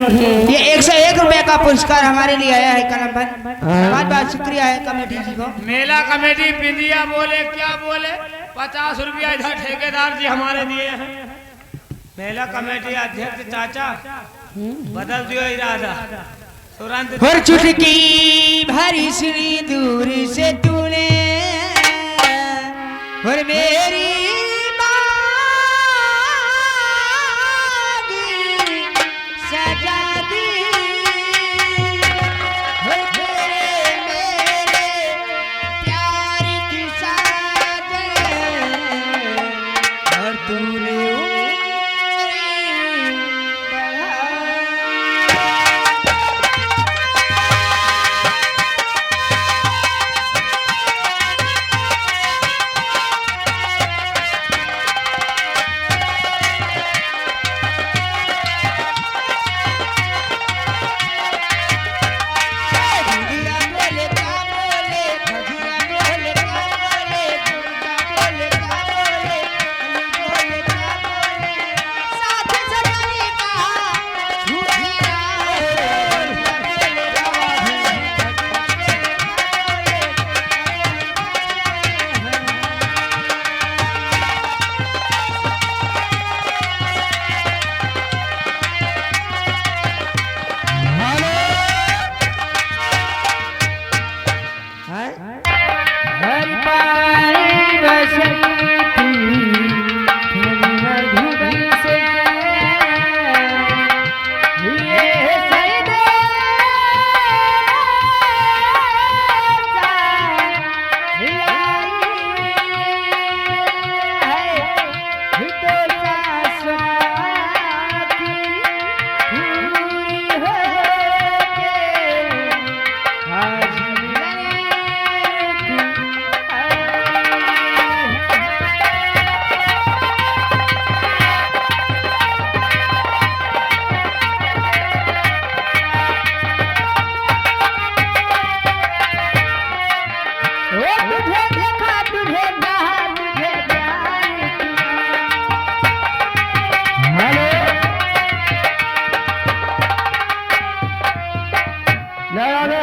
ये 101 रुपए का पुरस्कार हमारे लिए आया है कलम भाई। बहुत बहुत शुक्रिया है कमेटी जी को। मेला कमेटी बिंदिया बोले क्या बोले 50 रुपया इधर ठेकेदार जी हमारे दिए हैं। मेला कमेटी अध्यक्ष चाचा बदल दियो इरादा तुरंत। और चुटकी भरी श्री दूर से तूने और मेरी सजा दी तेरे मेरे प्यार की साजन और तूने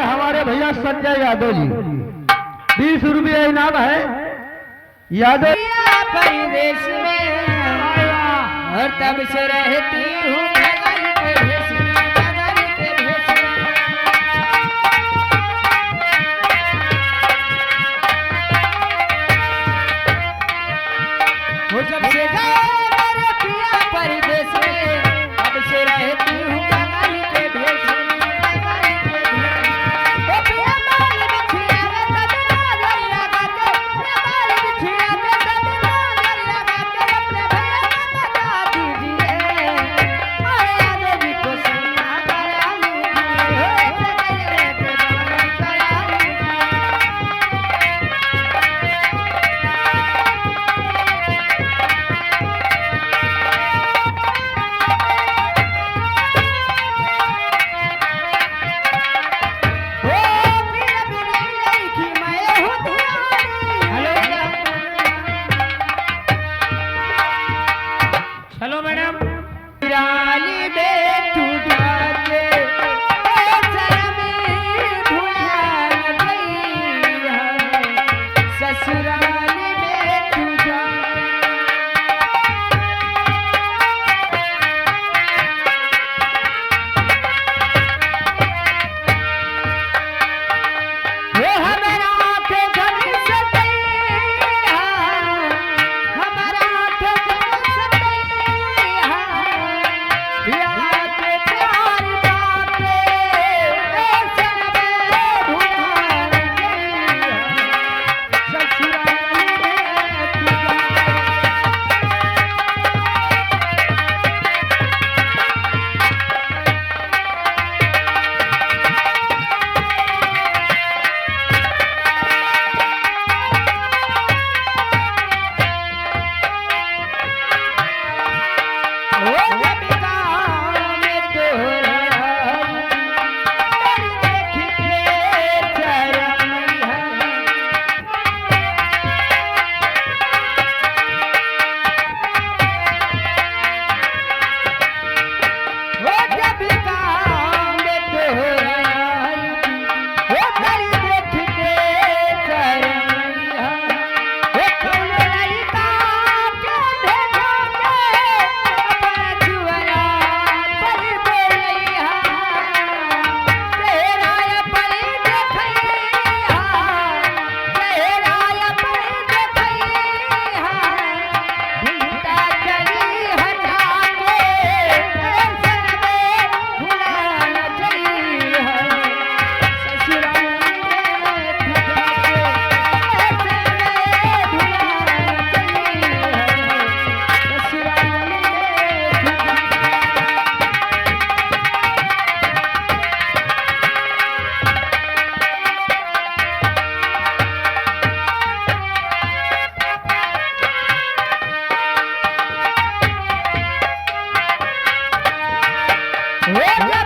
हमारे भैया संजय यादव जी 20 रुपये इनाम है। यादव परिवेश में और तब से रहती हूँ बगल के भेष में, बगल के भेष में। वो जब से गए मेरे पिया परिवेश में तब से रहती हूँ बगल के भेष में।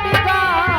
बिगाड़